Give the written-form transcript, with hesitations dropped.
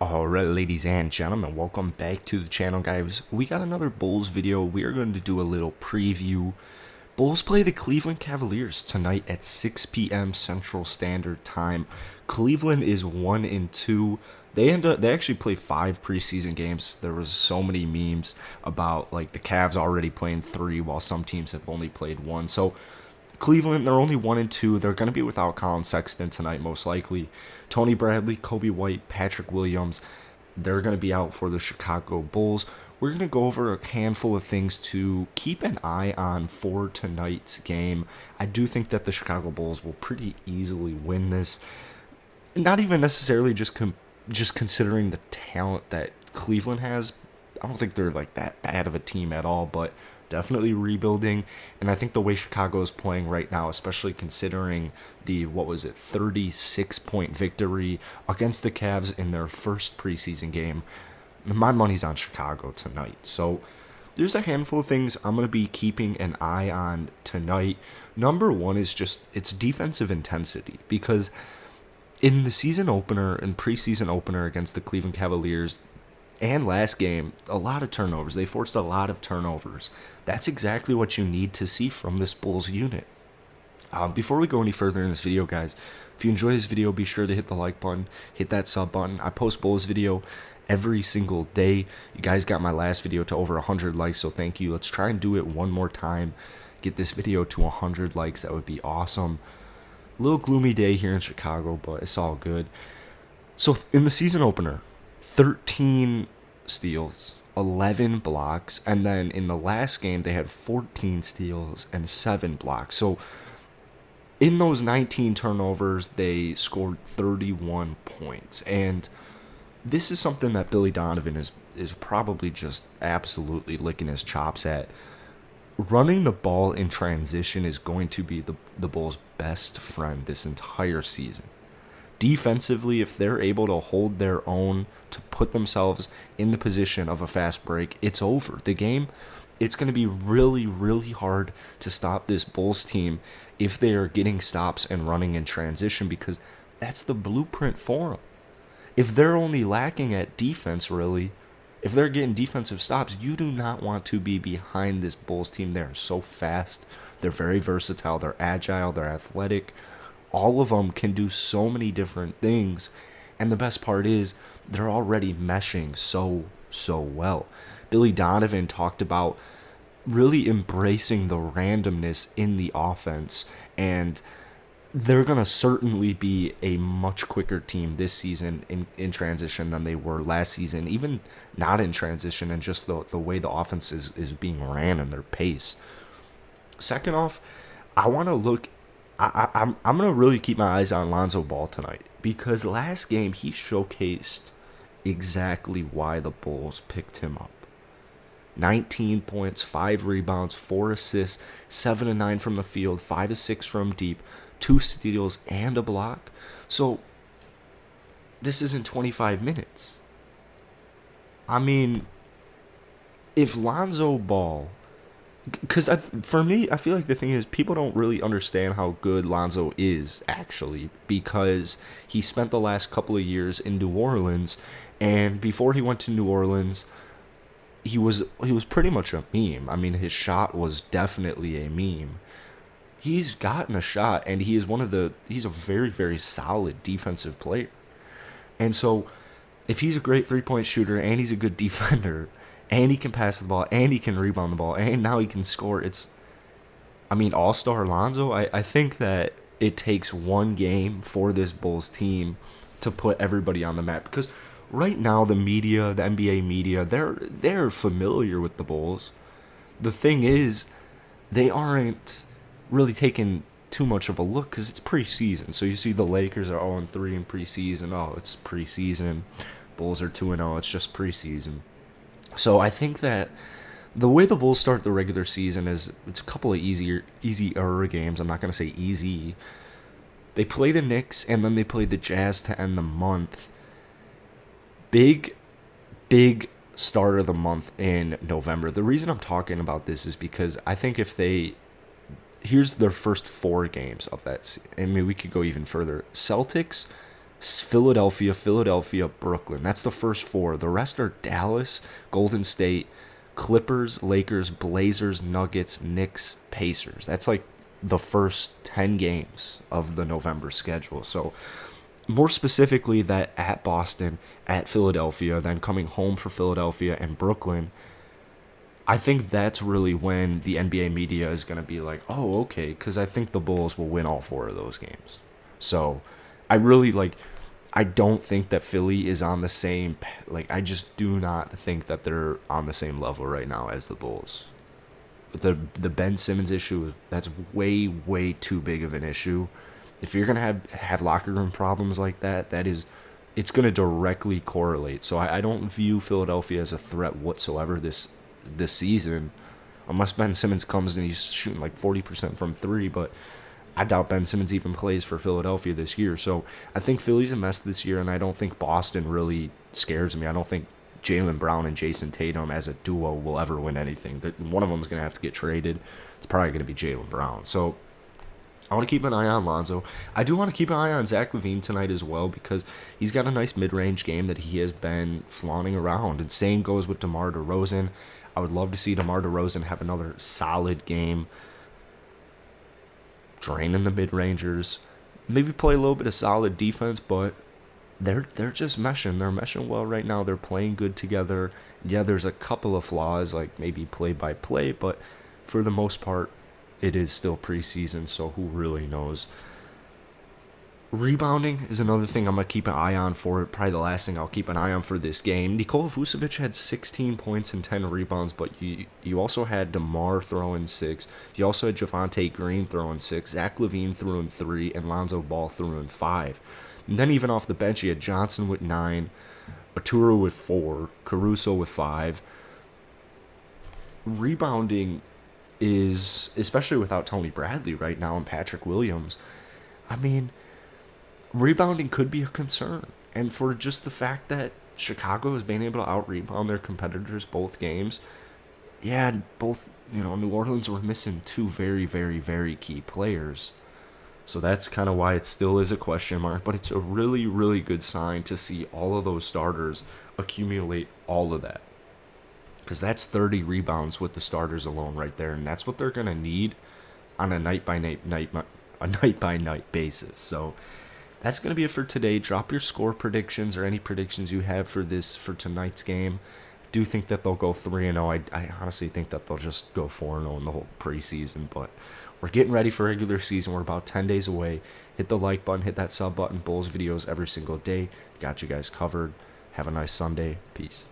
Alright, ladies and gentlemen, welcome back to the channel, guys. We got another Bulls video. We are going to do a little preview. Bulls play the Cleveland Cavaliers tonight at 6 p.m. Central Standard Time. Cleveland is 1-2. They actually play 5 preseason games. There was so many memes about like the Cavs already playing 3 while some teams have only played 1. So Cleveland, they're only 1-2. They're going to be without Colin Sexton tonight, most likely. Tony Bradley, Kobe White, Patrick Williams, they're going to be out for the Chicago Bulls. We're going to go over a handful of things to keep an eye on for tonight's game. I do think that the Chicago Bulls will pretty easily win this. Not even necessarily just considering the talent that Cleveland has. I don't think they're like that bad of a team at all, but definitely rebuilding. And I think the way Chicago is playing right now, especially considering the 36-point victory against the Cavs in their first preseason game, my money's on Chicago tonight. So there's a handful of things I'm going to be keeping an eye on tonight. Number one is just its defensive intensity, because in the season opener and preseason opener against the Cleveland Cavaliers and last game, a lot of turnovers. They forced a lot of turnovers. That's exactly what you need to see from this Bulls unit. Before we go any further in this video, guys, if you enjoy this video, be sure to hit the like button, hit that sub button. I post Bulls video every single day. You guys got my last video to over 100 likes, so thank you. Let's try and do it one more time. Get this video to 100 likes. That would be awesome. A little gloomy day here in Chicago, but it's all good. So in the season opener, 13 steals, 11 blocks, and then in the last game they had 14 steals and 7 blocks. So in those 19 turnovers, they scored 31 points. And this is something that Billy Donovan is probably just absolutely licking his chops at. Running the ball in transition is going to be the Bulls' best friend this entire season. Defensively, if they're able to hold their own, to put themselves in the position of a fast break, it's over. The game, it's going to be really, really hard to stop this Bulls team if they are getting stops and running in transition, because that's the blueprint for them. If they're only lacking at defense, really, if they're getting defensive stops, you do not want to be behind this Bulls team. They're so fast. They're very versatile. They're agile. They're athletic. All of them can do so many different things. And the best part is they're already meshing so well. Billy Donovan talked about really embracing the randomness in the offense. And they're going to certainly be a much quicker team this season in transition than they were last season. Even not in transition, and just the way the offense is being ran and their pace. Second off, I want to look... I'm going to really keep my eyes on Lonzo Ball tonight, because last game he showcased exactly why the Bulls picked him up. 19 points, 5 rebounds, 4 assists, 7 of 9 from the field, 5 of 6 from deep, 2 steals, and a block. So this is in 25 minutes. I mean, if Lonzo Ball... Because for me, I feel like the thing is, people don't really understand how good Lonzo is, actually, because he spent the last couple of years in New Orleans, and before he went to New Orleans, he was pretty much a meme. I mean, his shot was definitely a meme. He's gotten a shot, and he's a very, very solid defensive player. And so, if he's a great three-point shooter, and he's a good defender, and he can pass the ball, and he can rebound the ball, and now he can score. All-star Lonzo, I think that it takes one game for this Bulls team to put everybody on the map. Because right now, the media, the NBA media, they're familiar with the Bulls. The thing is, they aren't really taking too much of a look because it's preseason. So you see the Lakers are 0-3 in preseason. Oh, it's preseason. Bulls are 2-0. It's just preseason. So I think that the way the Bulls start the regular season is it's a couple of easier games. I'm not going to say easy. They play the Knicks, and then they play the Jazz to end the month. Big start of the month in November. The reason I'm talking about this is because I think here's their first 4 games of that. I mean, we could go even further. Celtics, Philadelphia, Philadelphia, Brooklyn. That's the first four. The rest are Dallas, Golden State, Clippers, Lakers, Blazers, Nuggets, Knicks, Pacers. That's like the first 10 games of the November schedule. So, more specifically, that at Boston, at Philadelphia, then coming home for Philadelphia and Brooklyn, I think that's really when the NBA media is going to be like, oh, okay, because I think the Bulls will win all four of those games. So, I really like. I don't think that Philly is on the same. Like, I just do not think that they're on the same level right now as the Bulls. The Ben Simmons issue, that's way too big of an issue. If you're gonna have locker room problems like that, it's gonna directly correlate. So I don't view Philadelphia as a threat whatsoever this season, unless Ben Simmons comes and he's shooting like 40% from three. But I doubt Ben Simmons even plays for Philadelphia this year. So I think Philly's a mess this year, and I don't think Boston really scares me. I don't think Jaylen Brown and Jason Tatum as a duo will ever win anything. One of them is going to have to get traded. It's probably going to be Jaylen Brown. So I want to keep an eye on Lonzo. I do want to keep an eye on Zach LaVine tonight as well, because he's got a nice mid-range game that he has been flaunting around. And same goes with DeMar DeRozan. I would love to see DeMar DeRozan have another solid game, draining the mid-rangers, maybe play a little bit of solid defense, but they're just meshing. They're meshing well right now. They're playing good together. Yeah, there's a couple of flaws, like maybe play-by-play, but for the most part, it is still preseason, so who really knows? Rebounding is another thing I'm going to keep an eye on for. Probably the last thing I'll keep an eye on for this game. Nikola Vucevic had 16 points and 10 rebounds, but you also had DeMar throwing 6. You also had Javonte Green throwing 6. Zach LaVine throwing 3, and Lonzo Ball throwing 5. And then even off the bench, you had Johnson with 9, Aturu with 4, Caruso with 5. Rebounding is, especially without Tony Bradley right now and Patrick Williams, I mean, rebounding could be a concern. And for just the fact that Chicago has been able to out-rebound their competitors both games, yeah, both, New Orleans were missing 2 very key players. So that's kind of why it still is a question mark, but it's a really good sign to see all of those starters accumulate all of that. Because that's 30 rebounds with the starters alone right there, and that's what they're going to need on a night-by-night basis. So that's going to be it for today. Drop your score predictions or any predictions you have for tonight's game. I do think that they'll go 3-0. I honestly think that they'll just go 4-0 in the whole preseason, but we're getting ready for regular season. We're about 10 days away. Hit the like button, hit that sub button. Bulls videos every single day. Got you guys covered. Have a nice Sunday. Peace.